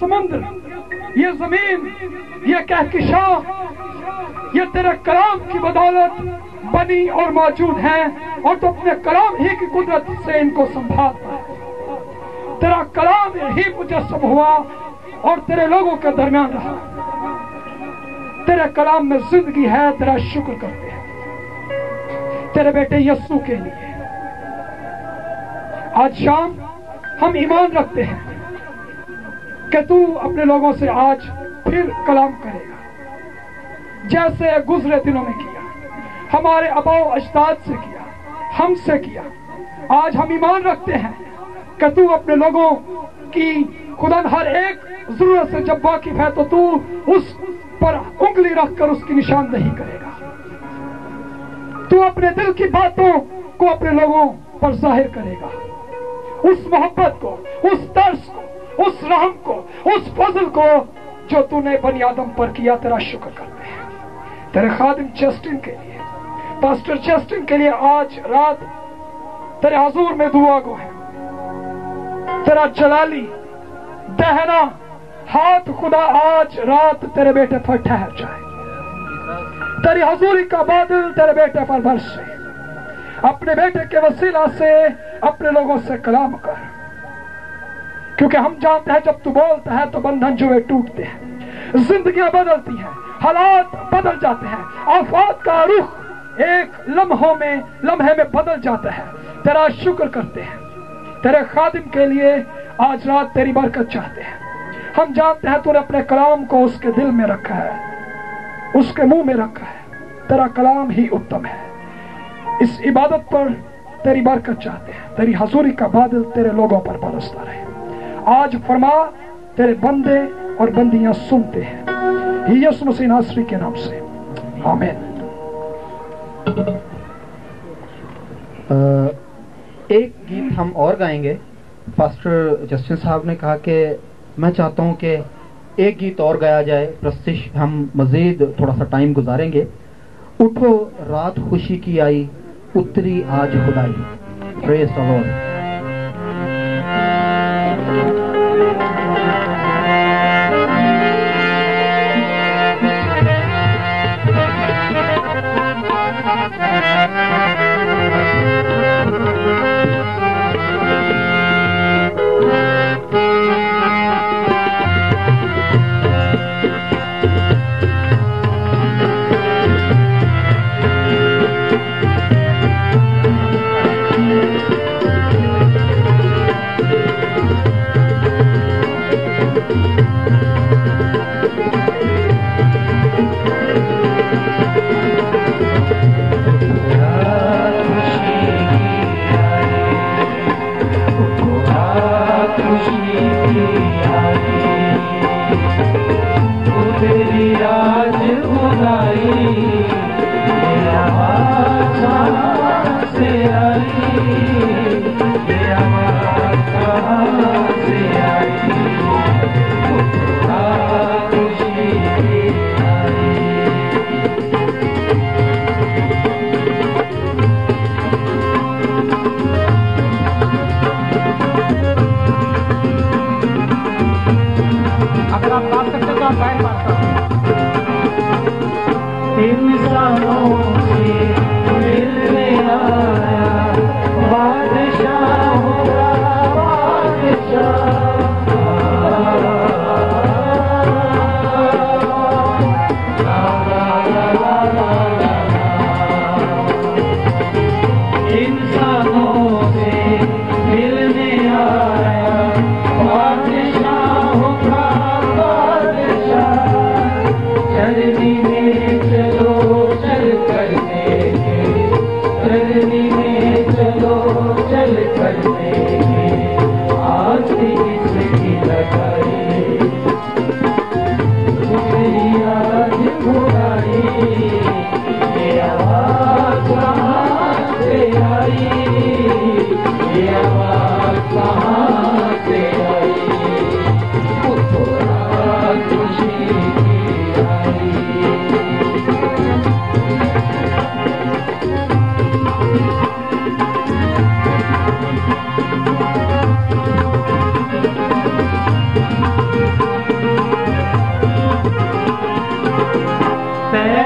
سمندر، یہ زمین، یہ کہکشاں، یہ تیرے کلام کی بدولت بنی اور موجود ہیں، اور تو اپنے کلام ہی کی قدرت سے ان کو سنبھالتا ہے۔ تیرا کلام ہی مجسم ہوا اور تیرے لوگوں کے درمیان رہا۔ تیرے کلام میں زندگی ہے، تیرا شکر کرتے ہیں تیرے بیٹے یسوع کے لیے۔ آج شام ہم ایمان رکھتے ہیں کہ تو اپنے لوگوں سے آج پھر کلام کرے گا، جیسے گزرے دنوں میں کیا، ہمارے آباء و اجداد سے کیا، ہم سے کیا۔ آج ہم ایمان رکھتے ہیں کہ تو اپنے لوگوں کی خدا ہر ایک ضرورت سے جب واقف ہے تو تو اس پر انگلی رکھ کر اس کی نشاندہی کرے گا۔ تو اپنے دل کی باتوں کو اپنے لوگوں پر ظاہر کرے گا، اس محبت کو، اس ترس کو، اس رحم کو، اس فضل کو جو تو نے بنی آدم پر کیا۔ تیرا شکر کرتے ہیں تیرے خادم چیسٹن کے لیے، پاسٹر چیسٹن کے لیے آج رات تیرے حضور میں دعا گو ہے۔ تیرا جلالی دہنا ہاتھ خدا آج رات تیرے بیٹے پر ٹھہر جائے، تیری حضوری کا بادل تیرے بیٹے پر برسے۔ اپنے بیٹے کے وسیلہ سے اپنے لوگوں سے کلام کر، کیونکہ ہم جانتے ہیں جب تو بولتا ہے تو بندھن جو ہے ٹوٹتے ہیں، زندگیاں بدلتی ہیں، حالات بدل جاتے ہیں، آفات کا رخ ایک لمحے میں بدل جاتا ہے۔ تیرا شکر کرتے ہیں تیرے خادم کے لیے آج رات تیری برکت چاہتے ہیں۔ ہم جانتے ہیں تو نے اپنے کلام کو اس کے دل میں رکھا ہے، اس کے منہ میں رکھا ہے۔ تیرا کلام ہی اتم ہے۔ اس عبادت پر تیری برکت چاہتے ہیں، تیری حضوری کا بادل تیرے لوگوں پر برستا رہے۔ آج فرما، تیرے بندے اور بندیاں سنتے ہیں، یسوع مسیح ناصری کے نام سے، آمین۔ ایک گیت ہم اور گائیں گے۔ پاسٹر جسٹن صاحب نے کہا کہ میں چاہتا ہوں کہ ایک گیت اور گایا جائے، پرستش ہم مزید تھوڑا سا ٹائم گزاریں گے۔ اٹھو رات خوشی کی آئی، اتری آج خدائی۔ پریز دی لارڈ۔ چلو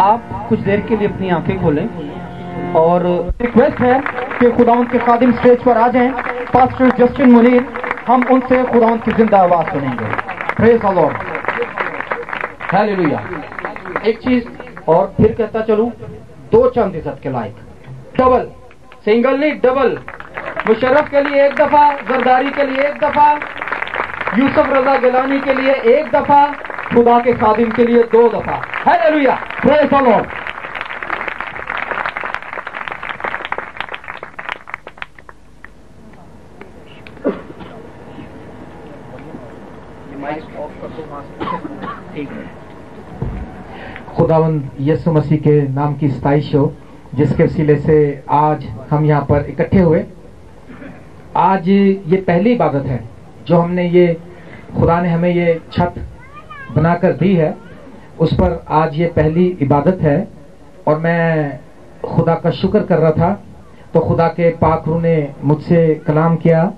آپ کچھ دیر کے لیے اپنی آنکھیں کھولیں اور ریکویسٹ ہے کہ خداوند کے خادم اسٹیج پر آ جائیں. پاسٹر جسٹن منیر، ہم ان سے خداوند کی زندہ آواز سنیں گے. پریز دی لارڈ، ہیلیلویا. ایک چیز اور پھر کہتا چلوں، 2 چند عزت کے لائق، ڈبل، سنگل نہیں ڈبل. مشرف کے لیے 1 دفعہ، زرداری کے لیے 1 دفعہ، یوسف رضا گیلانی کے لیے 1 دفعہ، خدا کے خادم کے لیے 2 دفعہ. ہیلیلویا، پریز دی لارڈ. خداوند یسوع مسیح کے نام کی ستائش ہو، جس کے وسیلے سے آج ہم یہاں پر اکٹھے ہوئے. آج یہ پہلی عبادت ہے جو ہم نے یہ خدا نے ہمیں یہ چھت بنا کر دی ہے، اس پر آج یہ پہلی عبادت ہے. اور میں خدا کا شکر کر رہا تھا تو خدا کے پاک روح نے مجھ سے کلام کیا.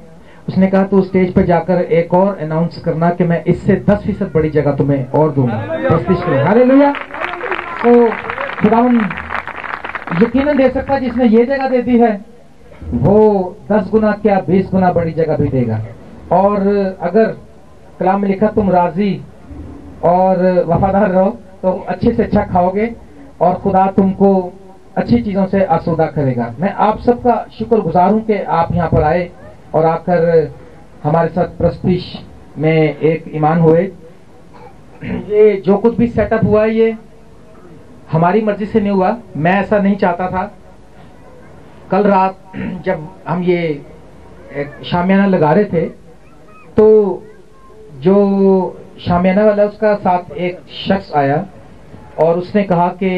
اس نے کہا تو اسٹیج پہ جا کر ایک اور اناؤنس کرنا کہ میں اس سے 10% بڑی جگہ تمہیں اور دوں گا. ہیلیلویا. تو خداوند یقیناً دے سکتا جس نے یہ جگہ دے دی ہے وہ 10 گنا کیا 20 گنا بڑی جگہ بھی دے گا. اور اگر کلام میں لکھا تم راضی اور وفادار رہو تو اچھے سے اچھا کھاؤ گے اور خدا تم کو اچھی چیزوں سے آسودہ کرے گا. میں آپ سب کا شکر گزار ہوں کہ آپ یہاں پر آئے اور آ کر ہمارے ساتھ پرستش میں ایک ایمان ہوئے. یہ جو کچھ بھی سیٹ اپ ہوا ہے یہ ہماری مرضی سے نہیں ہوا، میں ایسا نہیں چاہتا تھا. کل رات جب ہم یہ شامیانہ لگا رہے تھے تو جو شامیانہ والا اس کا ساتھ ایک شخص آیا اور اس نے کہا کہ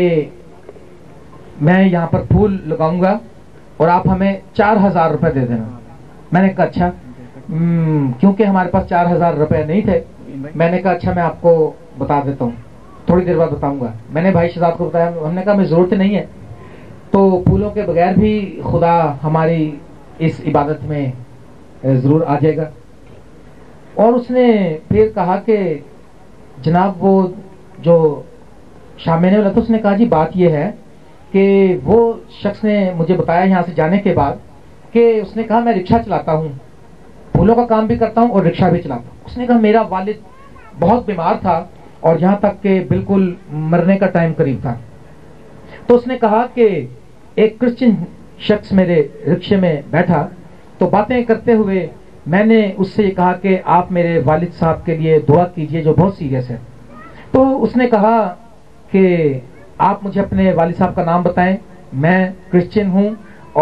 میں یہاں پر پھول لگاؤں گا اور آپ ہمیں 4000 روپے دے دینا. میں نے کہا اچھا، کیونکہ ہمارے پاس 4000 روپے نہیں تھے. میں نے کہا اچھا میں آپ کو بتا دیتا ہوں، تھوڑی دیر بعد بتاؤں گا. میں نے بھائی شہزاد کو بتایا، ہم نے کہا ہمیں ضرورت نہیں ہے، تو پھولوں کے بغیر بھی خدا ہماری اس عبادت میں ضرور آ جائے گا. اور اس نے پھر کہا کہ جناب وہ جو شامیانہ والا تھا اس نے کہا جی بات یہ ہے کہ وہ شخص نے مجھے بتایا یہاں سے جانے کے بعد کہ اس نے کہا میں رکشہ چلاتا ہوں، پھولوں کا کام بھی کرتا ہوں اور رکشہ بھی چلاتا ہوں. اس نے کہا میرا والد بہت بیمار تھا اور یہاں تک کہ بالکل مرنے کا ٹائم قریب تھا. تو اس نے کہا کہ ایک کرسچن شخص میرے رکشے میں بیٹھا تو باتیں کرتے ہوئے میں نے اس سے یہ کہا کہ آپ میرے والد صاحب کے لیے دعا کیجئے جو بہت سیریس ہے. تو اس نے کہا کہ آپ مجھے اپنے والد صاحب کا نام بتائیں، میں کرسچن ہوں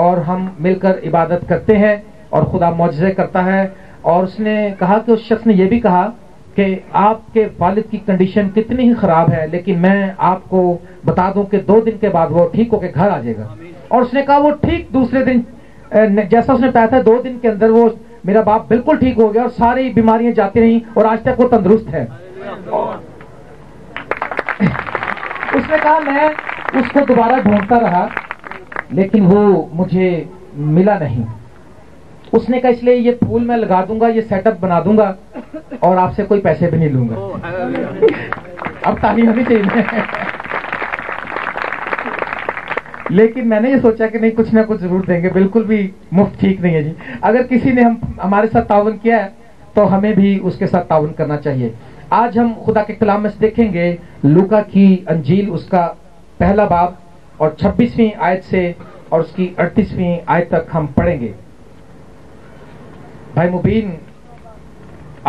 اور ہم مل کر عبادت کرتے ہیں اور خدا معجزے کرتا ہے. اور اس نے کہا کہ اس شخص نے یہ بھی کہا کہ آپ کے والد کی کنڈیشن کتنی ہی خراب ہے لیکن میں آپ کو بتا دوں کہ 2 دن کے بعد وہ ٹھیک ہو کے گھر آ جائے گا. اور اس نے کہا وہ ٹھیک دوسرے دن جیسا اس نے پایا تھا 2 دن کے اندر وہ میرا باپ بالکل ٹھیک ہو گیا اور ساری بیماریاں جاتی رہیں اور آج تک وہ تندرست ہے. اس نے کہا میں اس کو دوبارہ ڈھونڈتا رہا لیکن وہ مجھے ملا نہیں. اس نے کہا اس لیے یہ پھول میں لگا دوں گا، یہ سیٹ اپ بنا دوں گا اور آپ سے کوئی پیسے بھی نہیں لوں گا. اب تعلیم ہونی چاہیے. لیکن میں نے یہ سوچا کہ نہیں کچھ نہ کچھ ضرور دیں گے، بالکل بھی مفت ٹھیک نہیں ہے جی. اگر کسی نے ہمارے ساتھ تعاون کیا ہے تو ہمیں بھی اس کے ساتھ تعاون کرنا چاہیے. آج ہم خدا کے کلام میں سے دیکھیں گے لوکا کی انجیل اس کا 1 باب اور 26ویں آیت سے اور اس کی 38ویں آیت تک ہم پڑھیں گے. بھائی مبین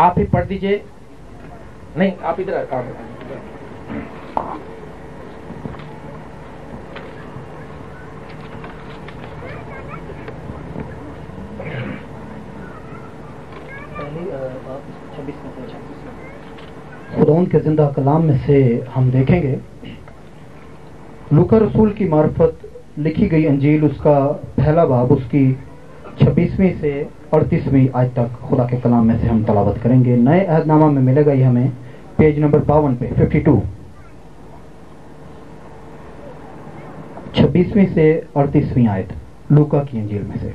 آپ ہی پڑھ دیجئے. نہیں آپ ادھر خداوند کے زندہ کلام میں سے ہم دیکھیں گے لوکا رسول کی معرفت لکھی گئی انجیل اس کا 1 باب اس کی 26ویں سے 38ویں آیت تک خدا کے کلام میں سے ہم تلاوت کریں گے. نئے عہد نامہ میں ملے گا یہ ہمیں پیج نمبر 52 پہ 52 26ویں سے 38ویں آیت لوکا کی انجیل میں سے.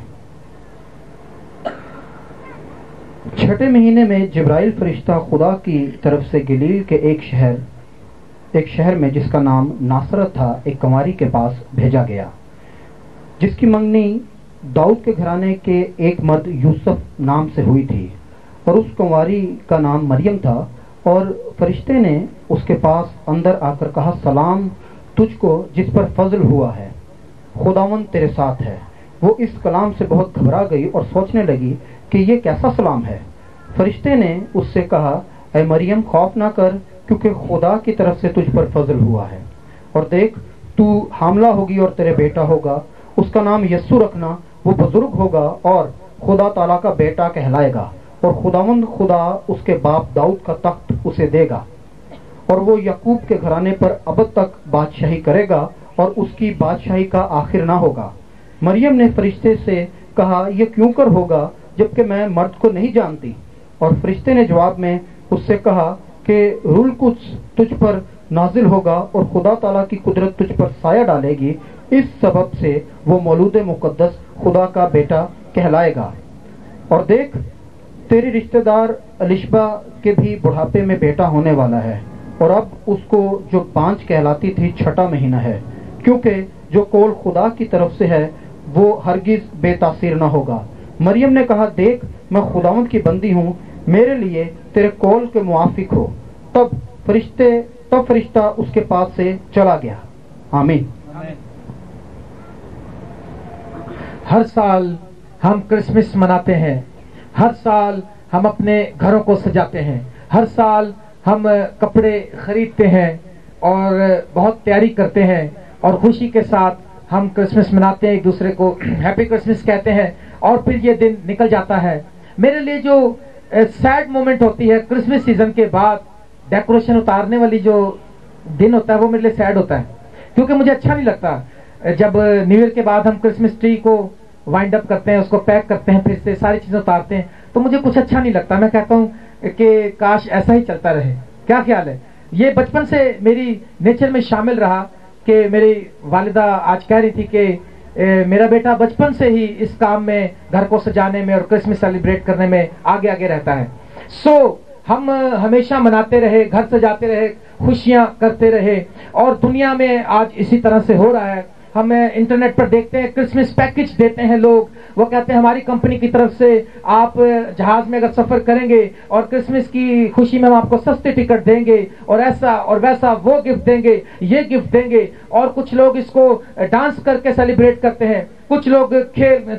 6 مہینے میں جبرائیل فرشتہ خدا کی طرف سے گلیل کے ایک شہر ایک شہر میں جس کا نام ناصرت تھا ایک کنواری کے پاس بھیجا گیا جس کی منگنی داؤد کے گھرانے کے ایک مرد یوسف نام سے ہوئی تھی، اور اس کنواری کا نام مریم تھا۔ اور فرشتے نے اس کے پاس اندر آ کر کہا، سلام تجھ کو جس پر فضل ہوا ہے، خداوند تیرے ساتھ ہے۔ وہ اس کلام سے بہت گھبرا گئی اور سوچنے لگی کہ یہ کیسا سلام ہے۔ فرشتے نے اس سے کہا، اے مریم خوف نہ کر، کیونکہ خدا کی طرف سے تجھ پر فضل ہوا ہے، اور دیکھ تو حاملہ ہوگی اور تیرے بیٹا ہوگا، اس کا نام یسوع رکھنا۔ وہ بزرگ ہوگا اور خدا تعالیٰ کا بیٹا کہلائے گا، اور خداوند خدا اس کے باپ داؤد کا تخت اسے دے گا، اور وہ یعقوب کے گھرانے پر ابد تک بادشاہی کرے گا، اور اس کی بادشاہی کا آخر نہ ہوگا۔ مریم نے فرشتے سے کہا، یہ کیوں کر ہوگا جبکہ میں مرد کو نہیں جانتی؟ اور فرشتے نے جواب میں اس سے کہا کہ روح القدس تجھ پر نازل ہوگا، اور خدا تعالیٰ کی قدرت تجھ پر سایہ ڈالے گی، اس سبب سے وہ مولود مقدس خدا کا بیٹا کہلائے گا۔ اور دیکھ تیری رشتہ دار الشبہ کے بھی بڑھاپے میں بیٹا ہونے والا ہے، اور اب اس کو جو 5 کہلاتی تھی 6واں مہینہ ہے، کیونکہ جو قول خدا کی طرف سے ہے وہ ہرگز بے تاثیر نہ ہوگا۔ مریم نے کہا، دیکھ میں خداوند کی بندی ہوں، میرے لیے تیرے قول کے موافق ہو۔ تب فرشتہ اس کے پاس سے چلا گیا۔ آمین۔ ہر سال ہم کرسمس مناتے ہیں، ہر سال ہم اپنے گھروں کو سجاتے ہیں، ہر سال ہم کپڑے خریدتے ہیں اور بہت تیاری کرتے ہیں، اور خوشی کے ساتھ ہم کرسمس مناتے ہیں، ایک دوسرے کو ہیپی کرسمس کہتے ہیں، اور پھر یہ دن نکل جاتا ہے۔ میرے لیے جو سیڈ مومنٹ ہوتی ہے کرسمس سیزن کے بعد، ڈیکوریشن اتارنے والی جو دن ہوتا ہے وہ میرے لیے سیڈ ہوتا ہے، کیونکہ مجھے اچھا نہیں لگتا جب نیو ایئر کے بعد ہم کرسمس ٹری کو وائنڈ اپ کرتے ہیں، اس کو پیک کرتے ہیں، پھر سے ساری چیزیں اتارتے ہیں، تو مجھے کچھ اچھا نہیں لگتا۔ میں کہتا ہوں کہ کاش ایسا ہی چلتا رہے۔ کیا خیال ہے؟ یہ بچپن سے میری نیچر میں شامل رہا کہ میری والدہ آج کہہ رہی تھی کہ میرا بیٹا بچپن سے ہی اس کام میں، گھر کو سجانے میں اور کرسمس سیلیبریٹ کرنے میں آگے آگے رہتا ہے۔ ہم ہمیشہ مناتے رہے، گھر سجاتے رہے، خوشیاں کرتے رہے، اور دنیا میں آج اسی طرح سے ہو رہا ہے۔ ہم انٹرنیٹ پر دیکھتے ہیں کرسمس پیکج دیتے ہیں لوگ، وہ کہتے ہیں ہماری کمپنی کی طرف سے آپ جہاز میں اگر سفر کریں گے اور کرسمس کی خوشی میں ہم آپ کو سستے ٹکٹ دیں گے، اور ایسا اور ویسا، وہ گفٹ دیں گے، یہ گفٹ دیں گے، اور کچھ لوگ اس کو ڈانس کر کے سیلیبریٹ کرتے ہیں، کچھ لوگ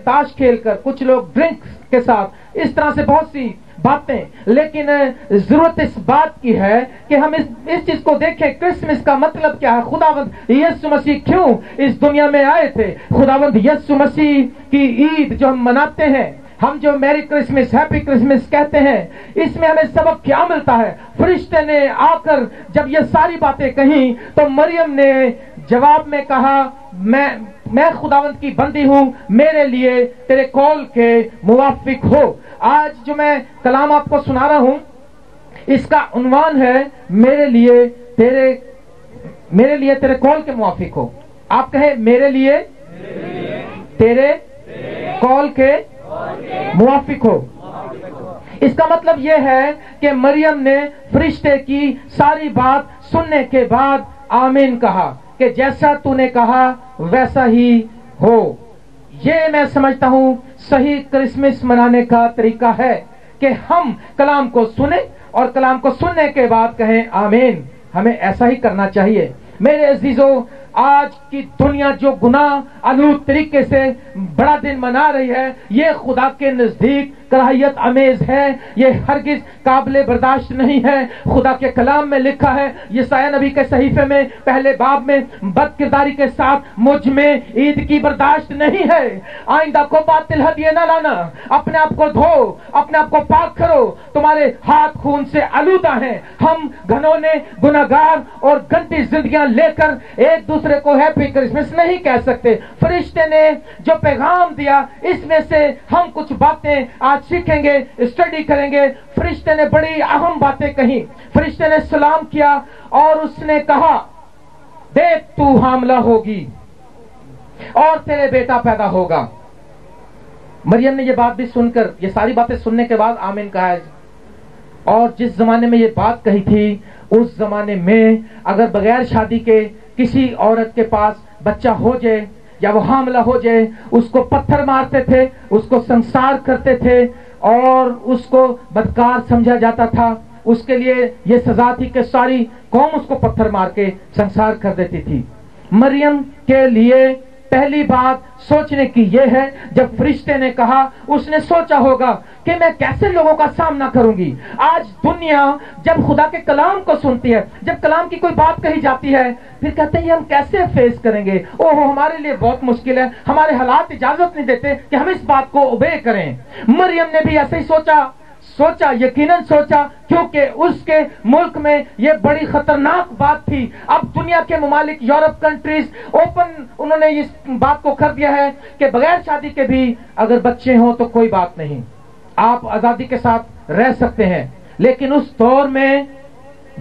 تاش کھیل کر، کچھ لوگ ڈرنک کے ساتھ، اس طرح سے بہت سی باتیں۔ لیکن ضرورت اس بات کی ہے کہ ہم اس چیز کو دیکھیں، کرسمس کا مطلب کیا ہے، خداوند یسوع مسیح کیوں اس دنیا میں آئے تھے۔ خداوند یسوع مسیح کی عید جو ہم مناتے ہیں، ہم جو میری کرسمس، ہیپی کرسمس کہتے ہیں، اس میں ہمیں سبق کیا ملتا ہے؟ فرشتے نے آ کر جب یہ ساری باتیں کہیں تو مریم نے جواب میں کہا، میں خداوند کی بندی ہوں، میرے لیے تیرے قول کے موافق ہو۔ آج جو میں کلام آپ کو سنا رہا ہوں، اس کا عنوان ہے میرے لیے تیرے قول کے موافق ہو۔ آپ کہیں میرے لیے تیرے قول کے موافق ہو۔ اس کا مطلب یہ ہے کہ مریم نے فرشتے کی ساری بات سننے کے بعد آمین کہا کہ جیسا تو نے کہا ویسا ہی ہو۔ یہ میں سمجھتا ہوں صحیح کرسمس منانے کا طریقہ ہے کہ ہم کلام کو سنیں اور کلام کو سننے کے بعد کہیں آمین۔ ہمیں ایسا ہی کرنا چاہیے۔ میرے عزیزو، آج کی دنیا جو گناہ آلود طریقے سے بڑا دن منا رہی ہے، یہ خدا کے نزدیک کراہیت آمیز ہے، یہ ہرگز قابل برداشت نہیں ہے۔ خدا کے کلام میں لکھا ہے، یسایہ نبی کے صحیفے میں پہلے باب میں، بد کرداری کے ساتھ مجھ میں عید کی برداشت نہیں ہے۔ آئندہ کو باطل ہدیے نہ لانا، اپنے آپ کو دھو، اپنے آپ کو پاک کرو، تمہارے ہاتھ خون سے آلودہ ہیں۔ ہم گھنونے، گناہگار اور گندی زندگیاں لے کر ایک دوسرے کو ہیپی کرسمس نہیں کہہ سکتے۔ فرشتے نے جو پیغام دیا، اس میں سے ہم کچھ باتیں آج سیکھیں گے، اسٹڈی کریں گے۔ فرشتے نے بڑی اہم باتیں کہیں۔ فرشتے نے سلام کیا اور اس نے کہا، دیکھ تو حاملہ ہوگی اور تیرے بیٹا پیدا ہوگا۔ مریم نے یہ بات بھی سن کر، یہ ساری باتیں سننے کے بعد آمین کہا ہے۔ اور جس زمانے میں یہ بات کہی تھی اس زمانے میں اگر بغیر شادی کے کسی عورت کے پاس بچہ ہو جائے یا وہ حاملہ ہو جائے اس کو پتھر مارتے تھے, اس کو سنسار کرتے تھے اور اس کو بدکار سمجھا جاتا تھا. اس کے لیے یہ سزا تھی کہ ساری قوم اس کو پتھر مار کے سنسار کر دیتی تھی. مریم کے لیے پہلی بات سوچنے کی یہ ہے, جب فرشتے نے کہا اس نے سوچا ہوگا کہ میں کیسے لوگوں کا سامنا کروں گی. آج دنیا جب خدا کے کلام کو سنتی ہے, جب کلام کی کوئی بات کہی جاتی ہے, پھر کہتے ہیں ہم کیسے فیس کریں گے, اوہ ہمارے لیے بہت مشکل ہے, ہمارے حالات اجازت نہیں دیتے کہ ہم اس بات کو اوبے کریں. مریم نے بھی ایسے ہی سوچا, یقیناً سوچا, کیونکہ اس کے ملک میں یہ بڑی خطرناک بات تھی. اب دنیا کے ممالک, یورپ کنٹریز اوپن انہوں نے اس بات کو کر دیا ہے کہ بغیر شادی کے بھی اگر بچے ہوں تو کوئی بات نہیں, آپ آزادی کے ساتھ رہ سکتے ہیں. لیکن اس دور میں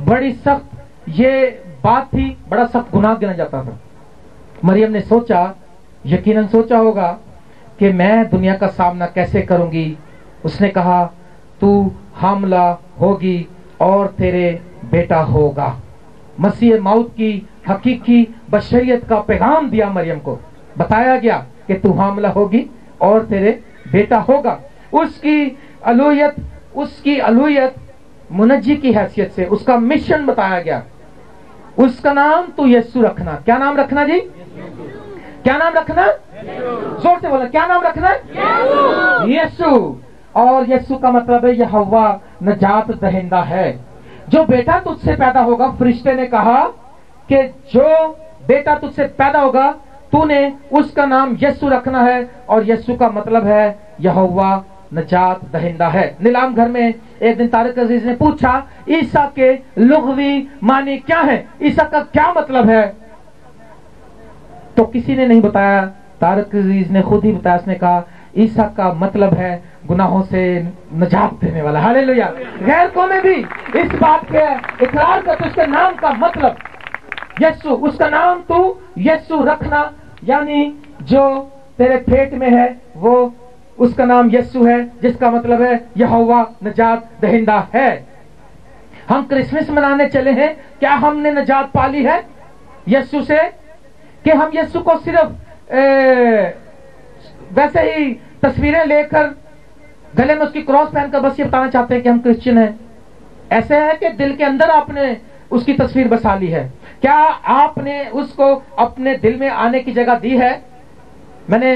بڑی سخت یہ بات تھی, بڑا سخت گناہ گنا جاتا تھا. مریم نے سوچا, یقیناً سوچا ہوگا کہ میں دنیا کا سامنا کیسے کروں گی. اس نے کہا تو حاملہ ہوگی اور تیرے بیٹا ہوگا. مسیح موت کی حقیقی بشریت کا پیغام دیا مریم کو, بتایا گیا کہ تو حاملہ ہوگی اور تیرے بیٹا ہوگا. اس کی الوہیت منجی کی حیثیت سے اس کا مشن بتایا گیا. اس کا نام تو یسوع رکھنا. کیا نام رکھنا جی؟ کیا نام رکھنا؟ زور سے بولا, کیا نام رکھنا؟ یسوع. اور یسوع کا مطلب ہے یہوہ نجات دہندہ ہے. جو بیٹا تجھ سے پیدا ہوگا, فرشتے نے کہا کہ جو بیٹا تجھ سے پیدا ہوگا تو نے اس کا نام یسوع رکھنا ہے, اور یسوع کا مطلب ہے یہوہ نجات دہندہ ہے. نیلام گھر میں ایک دن طارق عزیز نے پوچھا عیسیٰ کے لغوی معنی کیا ہے, عیسیٰ کا کیا مطلب ہے؟ تو کسی نے نہیں بتایا, طارق عزیز نے خود ہی بتایا. اس نے کہا عیسیٰ کا مطلب ہے گناہوں سے نجات دینے والا. ہاللیلویہ. غیر قومیں بھی اس بات کے اقرار کرتے, اس کے نام کا مطلب یسوع, اس کا نام تو یسوع رکھنا, یعنی جو تیرے پیٹ میں ہے وہ اس کا نام یسوع ہے, جس کا مطلب ہے یہوہ نجات دہندہ ہے. ہم کرسمس منانے چلے ہیں, کیا ہم نے نجات پالی ہے یسوع سے, کہ ہم یسوع کو صرف ویسے ہی تصویریں لے کر گلے میں اس کی کراس پہن کر بس یہ بتانا چاہتے ہیں کہ ہم کرسچن ہیں؟ ایسے ہے کہ دل کے اندر آپ نے اس کی تصویر بسا لی ہے. کیا آپ نے اس کو اپنے دل میں آنے کی جگہ دی ہے؟ میں نے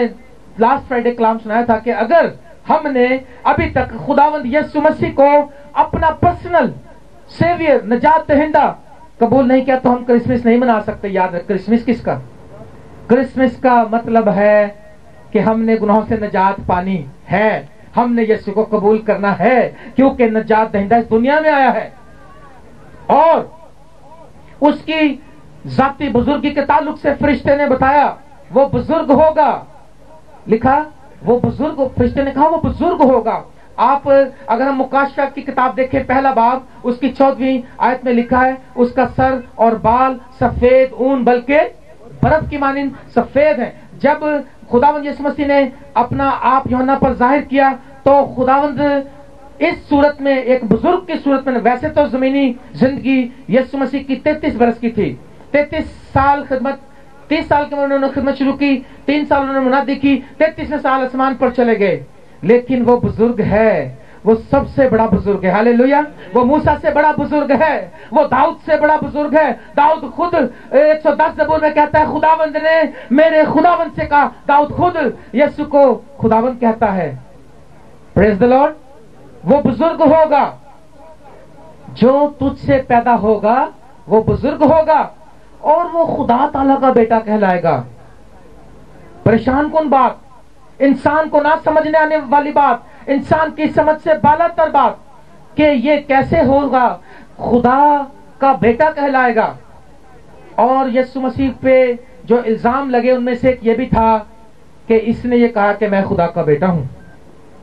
لاسٹ فرائیڈے کلام سنایا تھا کہ اگر ہم نے ابھی تک خداوند یسوع مسیح کو اپنا پرسنل سیویئر نجات دہندہ قبول نہیں کیا تو ہم کرسمس نہیں منا سکتے. یاد رکھ, کرسمس کس کا؟ کرسمس کا مطلب ہے کہ ہم نے گناہوں سے نجات پانی ہے, ہم نے یسوع کو قبول کرنا ہے, کیونکہ نجات دہندہ اس دنیا میں آیا ہے. اور اس کی ذاتی بزرگی کے تعلق سے فرشتے نے بتایا وہ بزرگ ہوگا. لکھا وہ بزرگ, فرشتے نے کہا وہ بزرگ ہوگا. آپ اگر ہم مکاشفہ کی کتاب دیکھیں, پہلا باب اس کی 14ویں آیت میں لکھا ہے اس کا سر اور بال سفید اون بلکہ برف کی مانند سفید ہیں. جب خداوند یسوع مسیح نے اپنا آپ یوحنا پر ظاہر کیا تو خداوند اس صورت میں ایک بزرگ کی صورت میں, ویسے تو زمینی زندگی یسوع مسیح کی 33 برس کی تھی, 33 سال خدمت, 30 سال کی انہوں نے خدمت شروع کی, 3 سال انہوں نے منادی کی, 33ویں سال آسمان پر چلے گئے. لیکن وہ بزرگ ہے, وہ سب سے بڑا بزرگ ہے. ہاللیلویہ. وہ موسیٰ سے بڑا بزرگ ہے, وہ داؤد سے بڑا بزرگ ہے. داؤد خود 110 زبور میں کہتا ہے خداوند نے میرے خداوند سے کہا. داؤد خود یسوع کو خداوند کہتا ہے. پریز دی لارڈ. وہ بزرگ ہوگا, جو تجھ سے پیدا ہوگا وہ بزرگ ہوگا اور وہ خدا تعالیٰ کا بیٹا کہلائے گا. پریشان کن بات, انسان کو نہ سمجھنے آنے والی بات, انسان کی سمجھ سے بالا تر بات کہ یہ کیسے ہوگا, خدا کا بیٹا کہلائے گا. اور یسوع مسیح پہ جو الزام لگے ان میں سے ایک یہ بھی تھا کہ اس نے یہ کہا کہ میں خدا کا بیٹا ہوں,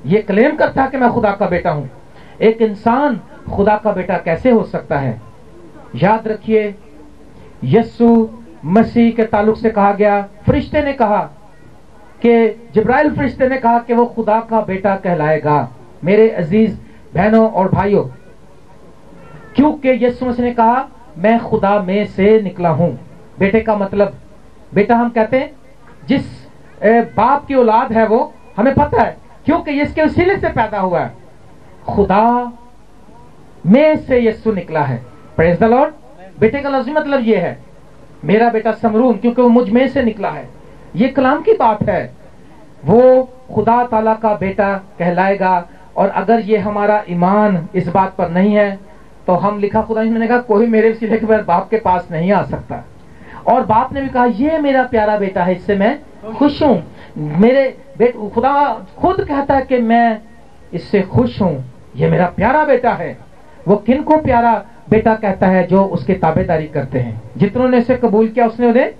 یہ کلیم کرتا کہ میں خدا کا بیٹا ہوں. ایک انسان خدا کا بیٹا کیسے ہو سکتا ہے؟ یاد رکھیے یسوع مسیح کے تعلق سے کہا گیا, فرشتے نے کہا کہ جبرائیل فرشتے نے کہا کہ وہ خدا کا بیٹا کہلائے گا. میرے عزیز بہنوں اور بھائیوں, کیونکہ یسوع مسیح نے کہا میں خدا میں سے نکلا ہوں. بیٹے کا مطلب بیٹا ہم کہتے ہیں جس باپ کی اولاد ہے وہ ہمیں پتہ ہے کیونکہ یہ اس کے وسیلے سے پیدا ہوا ہے. خدا میں سے یسوع نکلا ہے. پریز دی لارڈ. بیٹے کا لفظی مطلب یہ ہے میرا بیٹا سمرون کیونکہ وہ مجھ میں سے نکلا ہے. یہ کلام کی بات ہے. وہ خدا تعالیٰ کا بیٹا کہلائے گا. اور اگر یہ ہمارا ایمان اس بات پر نہیں ہے تو ہم لکھا خدا نے کہا کوئی میرے وسیلے کے بغیر باپ کے پاس نہیں آ سکتا. اور باپ نے بھی کہا یہ میرا پیارا بیٹا ہے اس سے میں خوش ہوں. میرے خدا خود کہتا ہے کہ میں اس سے خوش ہوں. یہ میرا پیارا بیٹا ہے. وہ کن کو پیارا بیٹا کہتا ہے؟ جو اس کے تابع داری کرتے ہیں. جتنوں نے اسے قبول کیا اس نے انہیں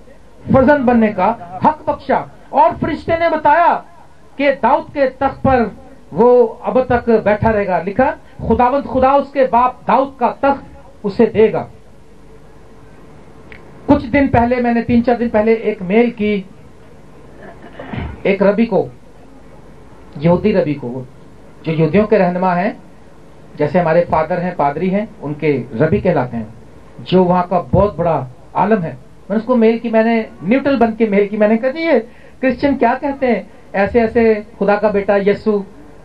فرزند بننے کا حق بخشا. اور فرشتے نے بتایا کہ داؤد کے تخت پر وہ اب تک بیٹھا رہے گا. لکھا خداوند خدا اس کے باپ داؤد کا تخت اسے دے گا. کچھ دن پہلے میں نے 3-4 دن پہلے ایک میل کی ایک ربی کو, یہودی ربی کو, جو یہودیوں کے رہنما ہیں جیسے ہمارے فادر ہیں پادری ہیں ان کے ربی کہلاتے ہیں, جو وہاں کا بہت بڑا عالم ہے. میں نے اس کو میل کی, میں نے نیوٹرل بن کے میل کی. میں نے کہا جی یہ کرسچن کیا کہتے ہیں ایسے ایسے خدا کا بیٹا یسوع,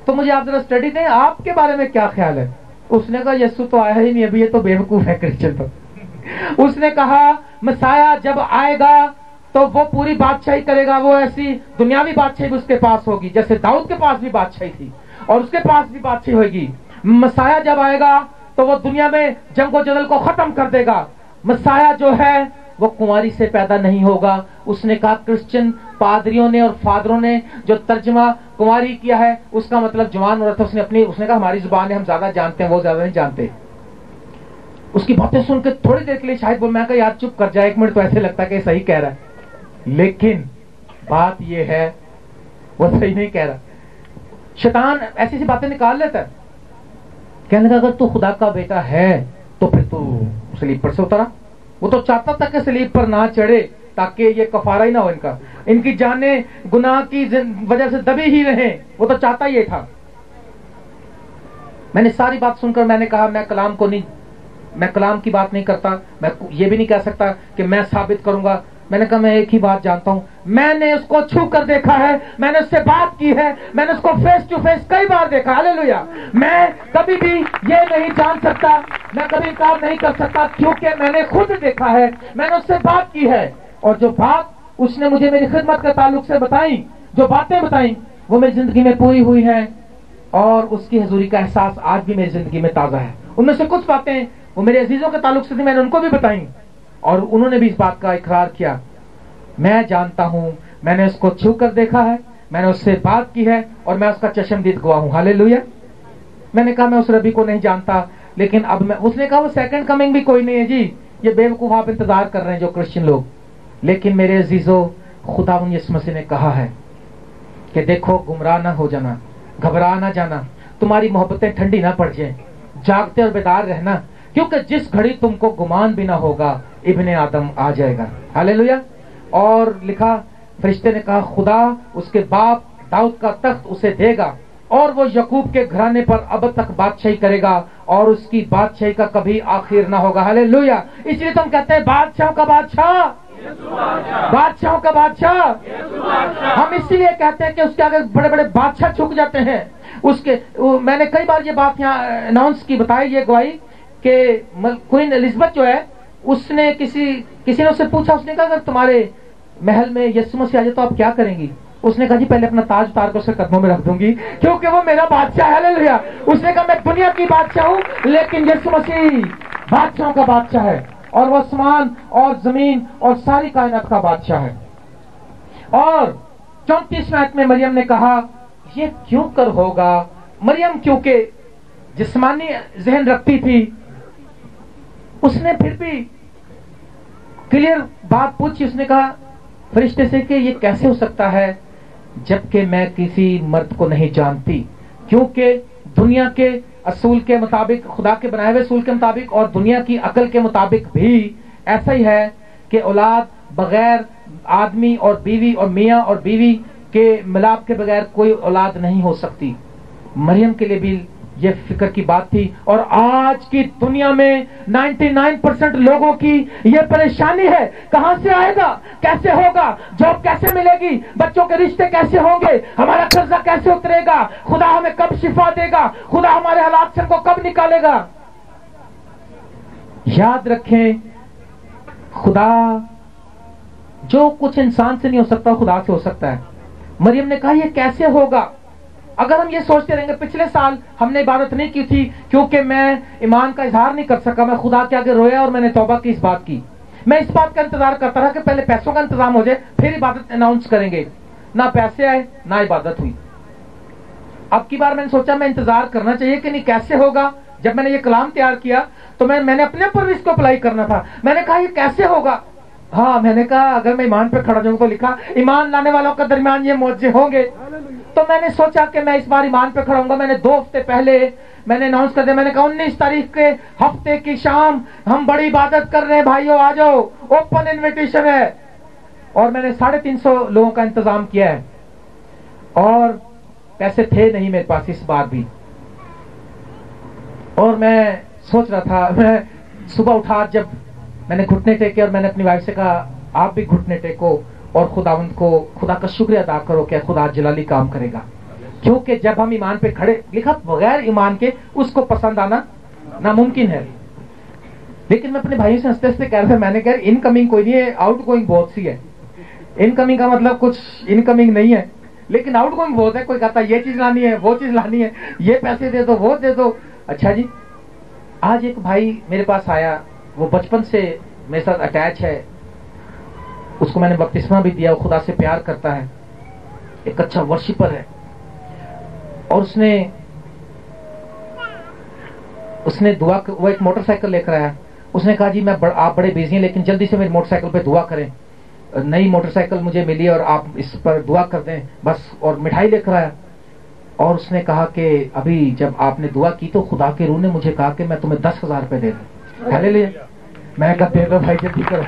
تو مجھے آپ ذرا اسٹڈی دیں آپ کے بارے میں کیا خیال ہے. اس نے کہا یسوع تو آیا ہی نہیں ابھی, یہ تو بیوقوف ہے کرسچن. تو اس نے کہا مسیح جب آئے گا تو وہ پوری بادشاہی کرے گا. وہ ایسی دنیاوی بادشاہی بھی اس کے پاس ہوگی جیسے داؤد کے پاس بھی بادشاہی تھی اور اس کے پاس بھی بادشاہی ہوئے گی. مسیح جب آئے گا تو وہ دنیا میں جنگ و جدل کو ختم کر دے گا. مسیح جو ہے وہ کنواری سے پیدا نہیں ہوگا. اس نے کہا کرسچن پادریوں نے اور فادروں نے جو ترجمہ کنواری کیا ہے اس کا مطلب جوان عورت. اس نے کہا ہماری زبان ہے ہم زیادہ جانتے ہیں وہ زیادہ نہیں جانتے. اس کی باتیں سن کے تھوڑی دیر کے لیے شاید میں کہا یار چپ کر جائے ایک منٹ, تو ایسے لگتا کہ صحیح کہہ رہا ہے لیکن بات یہ ہے وہ صحیح نہیں کہہ رہا. شیطان ایسی سی باتیں نکال لیتا ہے. کہنے لگا اگر تو خدا کا بیٹا ہے تو پھر تو سلیب پر سے اترا. وہ تو چاہتا تھا کہ سلیب پر نہ چڑھے تاکہ یہ کفارہ ہی نہ ہو, ان کی جانیں گناہ کی وجہ سے دبی ہی رہیں. وہ تو چاہتا یہ تھا. میں نے ساری بات سن کر میں نے کہا میں کلام کی بات نہیں کرتا. میں یہ بھی نہیں کہہ سکتا کہ میں ثابت کروں گا. میں نے کہا میں ایک ہی بات جانتا ہوں, میں نے اس کو چھو کر دیکھا ہے, میں نے اس سے بات کی ہے, میں نے اس کو فیس ٹو فیس کئی بار دیکھا. ہاللیلویا. میں کبھی بھی یہ نہیں جان سکتا, میں کبھی انکار نہیں کر سکتا کیونکہ میں نے خود دیکھا ہے, میں نے اس سے بات کی ہے. اور جو بات اس نے مجھے میری خدمت کے تعلق سے بتائی, جو باتیں بتائیں وہ میری زندگی میں پوری ہوئی ہیں اور اس کی حضوری کا احساس آج بھی میری زندگی میں تازہ ہے. ان میں سے کچھ باتیں وہ میرے عزیزوں کے تعلق سے تھی, میں نے ان کو بھی بتائیں اور انہوں نے بھی اس بات کا اقرار کیا. میں جانتا ہوں, میں نے اس کو چھو کر دیکھا ہے, میں نے اس سے بات کی ہے اور میں اس کا چشمدید گواہ ہوں. ہاللیلویا. میں نے کہا میں اس ربی کو نہیں جانتا لیکن اب اس نے کہا وہ سیکنڈ کمنگ بھی کوئی نہیں ہے جی, یہ بیوقوف آپ انتظار کر رہے ہیں جو کرسچن لوگ. لیکن میرے عزیزوں خداوند یسوع مسیح نے کہا ہے کہ دیکھو گمراہ نہ ہو جانا, گھبرا نہ جانا, تمہاری محبتیں ٹھنڈی نہ پڑ جائیں, جاگتے اور بیدار رہنا کیونکہ جس گھڑی تم کو گمان بھی نہ ہوگا ابن آدم آ جائے گا. ہاللیلویا. اور لکھا فرشتے نے کہا خدا اس کے باپ داؤد کا تخت اسے دے گا اور وہ یعقوب کے گھرانے پر اب تک بادشاہی کرے گا اور اس کی بادشاہی کا کبھی آخر نہ ہوگا. ہاللیلویا. اس لیے تم کہتے ہیں بادشاہوں کا بادشاہ, بادشاہوں کا بادشاہ. ہم اسی لیے کہتے ہیں کہ اس کے آگے بڑے بڑے بادشاہ جھک جاتے ہیں. میں نے کئی بار یہ بات یہاں اناؤنس کی بتائی, یہ گواہی کہ کوئین الزبتھ جو ہے اس نے کسی نے اس سے پوچھا, اس نے کہا اگر تمہارے محل میں یسوع مسیح آ جائے تو آپ کیا کریں گی؟ اس نے کہا جی پہلے اپنا تاج اتار کر اس کے قدموں میں رکھ دوں گی کیونکہ وہ میرا بادشاہ ہے. ہاللیلویا. اس نے کہا میں دنیا کی بادشاہ ہوں لیکن یسوع مسیح بادشاہوں کا بادشاہ ہے اور وہ آسمان اور زمین اور ساری کائنات کا بادشاہ ہے. اور 34 آیت میں مریم نے کہا یہ کیوں کر ہوگا. مریم کیونکہ جسمانی ذہن رکھتی تھی, اس نے پھر بھی کلیئر بات پوچھی. اس نے کہا فرشتے سے کہ یہ کیسے ہو سکتا ہے جبکہ میں کسی مرد کو نہیں جانتی, کیونکہ دنیا کے اصول کے مطابق, خدا کے بنائے ہوئے اصول کے مطابق اور دنیا کی عقل کے مطابق بھی ایسا ہی ہے کہ اولاد بغیر آدمی اور بیوی اور میاں اور بیوی کے ملاپ کے بغیر کوئی اولاد نہیں ہو سکتی. مریم کے لیے بھی یہ فکر کی بات تھی. اور آج کی دنیا میں 99% لوگوں کی یہ پریشانی ہے, کہاں سے آئے گا, کیسے ہوگا, جاب کیسے ملے گی, بچوں کے رشتے کیسے ہوں گے, ہمارا قرضہ کیسے اترے گا, خدا ہمیں کب شفا دے گا, خدا ہمارے حالات سے ہم کو کب نکالے گا. یاد رکھیں, خدا جو کچھ انسان سے نہیں ہو سکتا خدا سے ہو سکتا ہے. مریم نے کہا یہ کیسے ہوگا. اگر ہم یہ سوچتے رہیں گے, پچھلے سال ہم نے عبادت نہیں کی تھی کیونکہ میں ایمان کا اظہار نہیں کر سکا, میں خدا کے آگے رویا اور میں نے توبہ کی اس بات کی. میں اس بات کا انتظار کرتا رہا کہ پہلے پیسوں کا انتظام ہو جائے پھر عبادت اناؤنس کریں گے. نہ پیسے آئے نہ عبادت ہوئی. اب کی بار میں نے سوچا میں انتظار کرنا چاہیے کہ نہیں کیسے ہوگا. جب میں نے یہ کلام تیار کیا تو میں نے اپنے اوپر بھی اس کو اپلائی کرنا تھا. میں نے کہا یہ کیسے ہوگا. ہاں میں نے کہا اگر میں ایمان پہ کھڑا جاؤں تو لکھا ایمان لانے والوں کے درمیان یہ معجزے ہوں گے. تو میں نے سوچا کہ میں اس بار ایمان پہ کھڑا ہوں گا. میں نے 2 ہفتے پہلے میں نے اناؤنس کر دیا, میں نے کہا 19 تاریخ کے ہفتے کی شام ہم بڑی عبادت کر رہے ہیں بھائیو, آ جاؤ, اوپن انویٹیشن ہے. اور میں نے 350 لوگوں کا انتظام کیا ہے اور پیسے تھے نہیں میرے پاس اس بار بھی. اور میں سوچ رہا تھا, میں صبح اٹھا جب میں نے گھٹنے ٹیکے اور میں نے اپنی وائف سے کہا آپ بھی گھٹنے ٹیکو اور خداوند کو خدا کا شکریہ ادا کرو کہ خدا جلالی کام کرے گا. کیونکہ جب ہم ایمان پہ کھڑے, لکھا بغیر ایمان کے اس کو پسند آنا ناممکن ہے. لیکن میں اپنے بھائیوں سے ہنستے ہنستے کہہ رہا تھا, میں نے کہا ان کمنگ کوئی نہیں ہے, آؤٹ گوئنگ بہت سی ہے. ان کمنگ کا مطلب کچھ ان کمنگ نہیں ہے لیکن آؤٹ گوئنگ بہت ہے. کوئی کہتا یہ چیز لانی ہے, وہ چیز لانی ہے, یہ پیسے دے دو, وہ دے دو. اچھا جی, آج ایک بھائی میرے پاس آیا, وہ بچپن سے میرے ساتھ اٹیچ ہے, اس کو میں نے بپتسمہ بھی دیا, وہ خدا سے پیار کرتا ہے, ایک اچھا ورشپر ہے. اور اس نے دعا, وہ ایک موٹر سائیکل لے کر آیا. اس نے کہا جی میں آپ بڑے بیزی ہیں لیکن جلدی سے میری موٹر سائیکل پہ دعا کریں, نئی موٹر سائیکل مجھے ملی اور آپ اس پر دعا کر دیں بس. اور مٹھائی لے کر آیا اور اس نے کہا کہ ابھی جب آپ نے دعا کی تو خدا کے روح نے مجھے کہا کہ میں تمہیں 10,000 روپے دے دوں. ہاللیلویا. میں کہا دے دو بھائی جلدی کرو.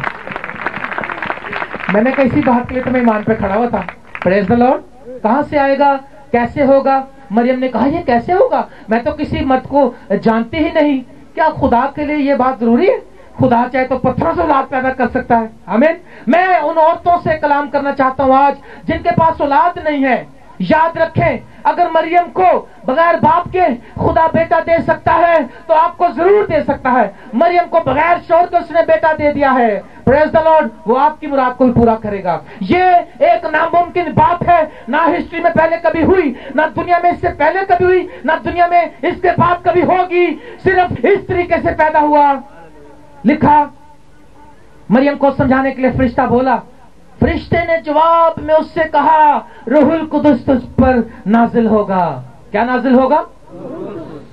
میں نے کہا اسی بات کے لیے تو میں ایمان پہ کھڑا ہوا تھا. پریز دی لارڈ. کہاں سے آئے گا, کیسے ہوگا. مریم نے کہا یہ کیسے ہوگا, میں تو کسی مرد کو جانتی ہی نہیں. کیا خدا کے لیے یہ بات ضروری ہے؟ خدا چاہے تو پتھروں سے اولاد پیدا کر سکتا ہے. آمین. میں ان عورتوں سے کلام کرنا چاہتا ہوں آج جن کے پاس اولاد نہیں ہے. یاد رکھیں اگر مریم کو بغیر باپ کے خدا بیٹا دے سکتا ہے تو آپ کو ضرور دے سکتا ہے. مریم کو بغیر شوہر کے اس نے بیٹا دے دیا ہے. پریز دی لارڈ. وہ آپ کی مراد کو بھی پورا کرے گا. یہ ایک ناممکن بات ہے, نہ ہسٹری میں پہلے کبھی ہوئی, نہ دنیا میں اس سے پہلے کبھی ہوئی, نہ دنیا میں اس کے بعد کبھی ہوگی. صرف اس طریقے سے پیدا ہوا. لکھا مریم کو سمجھانے کے لیے فرشتہ بولا. فرشتے نے جواب میں اس سے کہا روح القدس تجھ پر نازل ہوگا. کیا نازل ہوگا؟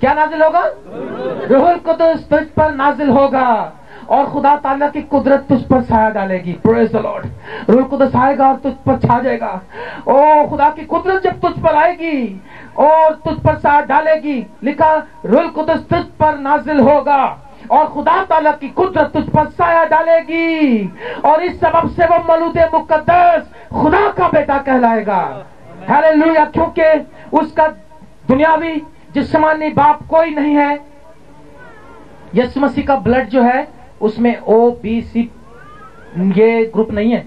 کیا نازل ہوگا؟ روح القدس تجھ پر نازل ہوگا اور خدا تعالیٰ کی قدرت تجھ پر سایہ ڈالے گی. پریز دی لارڈ. روح القدس آئے گا اور تجھ پر چھا جائے گا. او خدا کی قدرت جب تجھ پر آئے گی اور تجھ پر سایہ ڈالے گی, لکھا روح القدس تجھ پر نازل ہوگا اور خدا تعالیٰ کی قدرت تجھ پر سایہ ڈالے گی اور اس سبب سے وہ مولود مقدس خدا کا بیٹا کہلائے گا. ہاللیلویا. کیونکہ اس کا دنیاوی جسمانی باپ کوئی نہیں ہے. یسوع مسیح کا بلڈ جو ہے اس میں OBC یہ گروپ نہیں ہے.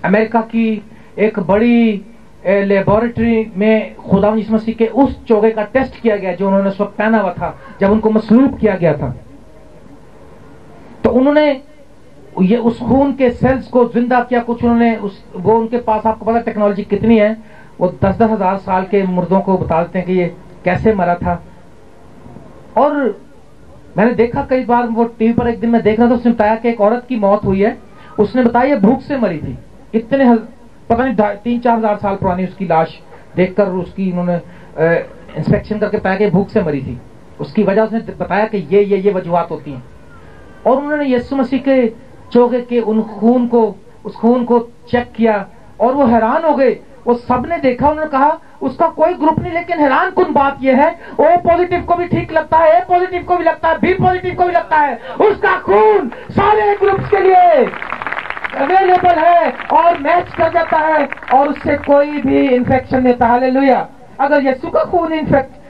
امریکہ کی ایک بڑی لیبورٹری میں خدا یسوع مسیح کے اس چوغے کا ٹیسٹ کیا گیا جو انہوں نے اس وقت پہنا ہوا تھا جب ان کو مصلوب کیا گیا تھا. تو انہوں نے یہ اس خون کے سیلز کو زندہ کیا. کچھ انہوں نے وہ ان کے پاس, آپ کو پتا ٹیکنالوجی کتنی ہے, وہ 10,000 ہزار سال کے مردوں کو بتاتے ہیں کہ یہ کیسے مرا تھا. اور میں نے دیکھا کئی بار, وہ ٹی وی پر ایک دن میں دیکھ رہا تھا, اس نے بتایا کہ ایک عورت کی موت ہوئی ہے. اس نے بتایا یہ بھوک سے مری تھی. اتنے پتہ نہیں 3-4 ہزار سال پرانی اس کی لاش دیکھ کر اس کی انہوں نے انسپیکشن کر کے بتایا کہ بھوک سے مری تھی. اس کی وجہ اس نے بتایا کہ یہ وجوہات ہوتی ہیں. اور انہوں نے یسوع مسیح کے چوغے کے اس خون کو چیک کیا اور وہ حیران ہو گئے. وہ سب نے دیکھا, انہوں نے کہا اس کا کوئی گروپ نہیں, لیکن حیران کن بات یہ ہے او پازیٹیو کو بھی ٹھیک لگتا ہے, اے پازیٹیو کو بھی لگتا ہے, بی پازیٹیو کو بھی لگتا ہے. اس کا خون سارے گروپس کے لیے اویلیبل ہے اور میچ کر جاتا ہے اور اس سے کوئی بھی انفیکشن نہیں ہوتا. ہاللیلویا. اگر یسوع کا خون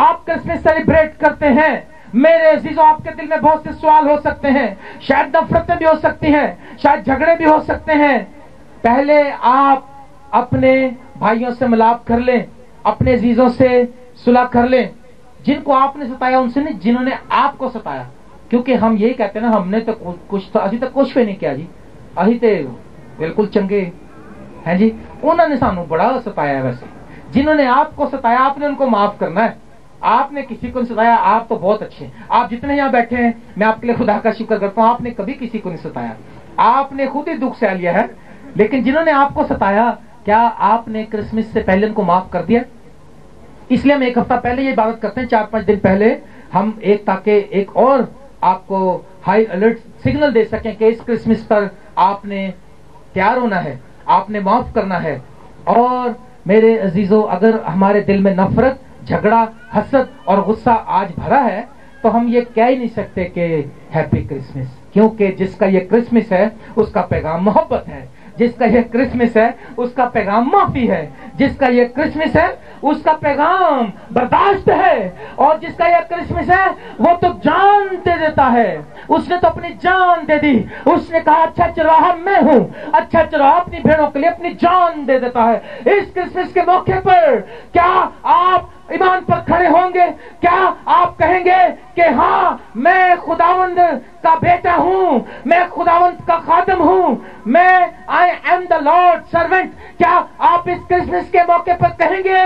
آپ کرسمس سیلیبریٹ کرتے ہیں، میرے عزیزوں آپ کے دل میں بہت سے سوال ہو سکتے ہیں، شاید نفرتیں بھی ہو سکتی ہیں، شاید جھگڑے بھی ہو سکتے ہیں. پہلے آپ اپنے بھائیوں سے ملاپ کر لیں، اپنے عزیزوں سے صلح کر لیں، جن کو آپ نے ستایا ان سے نہیں، جنہوں نے آپ کو ستایا. کیونکہ ہم یہی کہتے ہیں نا، ہم نے تو کچھ ابھی تک کچھ بھی نہیں کیا جی، ابھی تو بالکل چنگے ہیں جی. انہوں نے سانو بڑا ستایا ہے. ویسے جنہوں نے آپ کو ستایا آپ نے ان کو معاف کرنا ہے. آپ نے کسی کو نہیں ستایا، آپ تو بہت اچھے ہیں. آپ جتنے یہاں بیٹھے ہیں میں آپ کے لیے خدا کا شکر کرتا ہوں، آپ نے کبھی کسی کو نہیں ستایا، آپ نے خود ہی دکھ سہ لیا ہے. لیکن جنہوں نے آپ کو ستایا، کیا آپ نے کرسمس سے پہلے ان کو معاف کر دیا؟ اس لیے ہم ایک ہفتہ پہلے یہ عبادت کرتے ہیں، 4-5 دن پہلے ہم تاکہ ایک اور آپ کو ہائی الرٹ سگنل دے سکیں کہ اس کرسمس پر آپ نے تیار ہونا ہے، آپ نے معاف کرنا ہے. اور میرے عزیزوں اگر ہمارے دل میں نفرت، جھگڑا، حسد اور غصہ آج بھرا ہے تو ہم یہ کہہ ہی نہیں سکتے کہ ہیپی کرسمس، کیونکہ جس کا یہ کرسمس ہے اس کا پیغام محبت ہے، جس کا یہ کرسمس ہے اس کا پیغام معافی ہے، جس کا یہ کرسمس ہے اس کا پیغام برداشت ہے، اور جس کا یہ کرسمس ہے وہ تو جان دے دیتا ہے. اس نے تو اپنی جان دے دی. اس نے کہا اچھا چرواہا میں ہوں، اچھا چرواہا اپنی بھیڑوں کے لیے اپنی جان دے دیتا ہے. اس کرسمس کے موقع پر کیا آپ ایمان پر کھڑے ہوں گے؟ کیا آپ کہیں گے کہ ہاں میں خداوند کا بیٹا ہوں، میں خداوند کا خادم ہوں، میں I am the lord servant? کیا آپ اس کرسمس کے موقع پر کہیں گے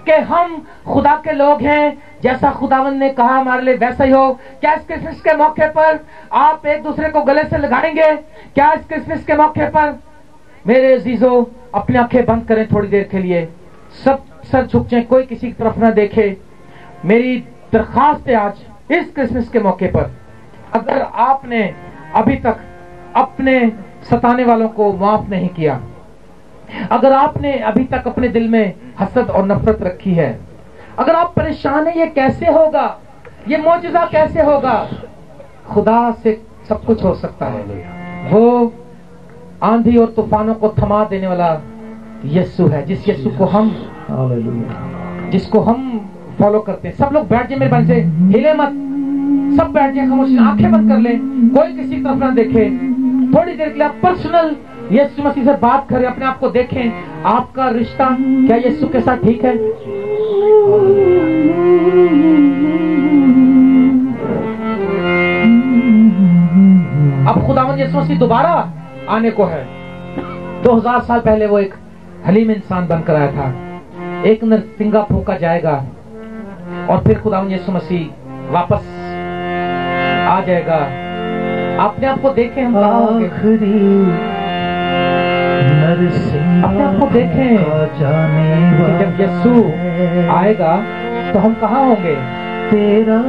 کہ ہم خدا کے لوگ ہیں، جیسا خداوند نے کہا ہمارے لیے ویسا ہی ہو؟ کیا اس کرسمس کے موقع پر آپ ایک دوسرے کو گلے سے لگائیں گے؟ کیا اس کرسمس کے موقع پر میرے عزیزوں اپنی آنکھیں بند کریں تھوڑی دیر کے لیے، سب سر جھک جائیں، کوئی کسی کی طرف نہ دیکھے. میری درخواست ہے آج اس کرسمس کے موقع پر، اگر آپ نے ابھی تک اپنے ستانے والوں کو معاف نہیں کیا، اگر آپ نے ابھی تک اپنے دل میں حسد اور نفرت رکھی ہے، اگر آپ پریشان ہیں یہ کیسے ہوگا، یہ معجزہ کیسے ہوگا؟ خدا سے سب کچھ ہو سکتا ہے. وہ آندھی اور طوفانوں کو تھما دینے والا یسوع ہے، جس یسوع کو ہم فالو کرتے ہیں. سب لوگ بیٹھ جائیں میرے بھائی سے، ہلے مت، سب بیٹھ جائیں، خاموشی، آنکھیں بند کر لیں، کوئی کسی طرف نہ دیکھے. تھوڑی دیر کے لیے آپ پرسنل یسوع مسیح سے بات کریں، اپنے آپ کو دیکھیں، آپ کا رشتہ کیا یسوع کے ساتھ ٹھیک ہے؟ اب خداوند یسوع مسیح دوبارہ آنے کو ہے. 2000 سال پہلے وہ ایک حلیم انسان بن کر آیا تھا، ایک نرسنگا پھونکا جائے گا اور پھر خداوند یسوع مسیح واپس آ جائے گا. اپنے آپ کو دیکھیں، ہم کہاں ہوں گے؟ اپنے آپ کو دیکھیں کہ جب یسوع آئے گا تو ہم کہاں ہوں گے؟ تیرا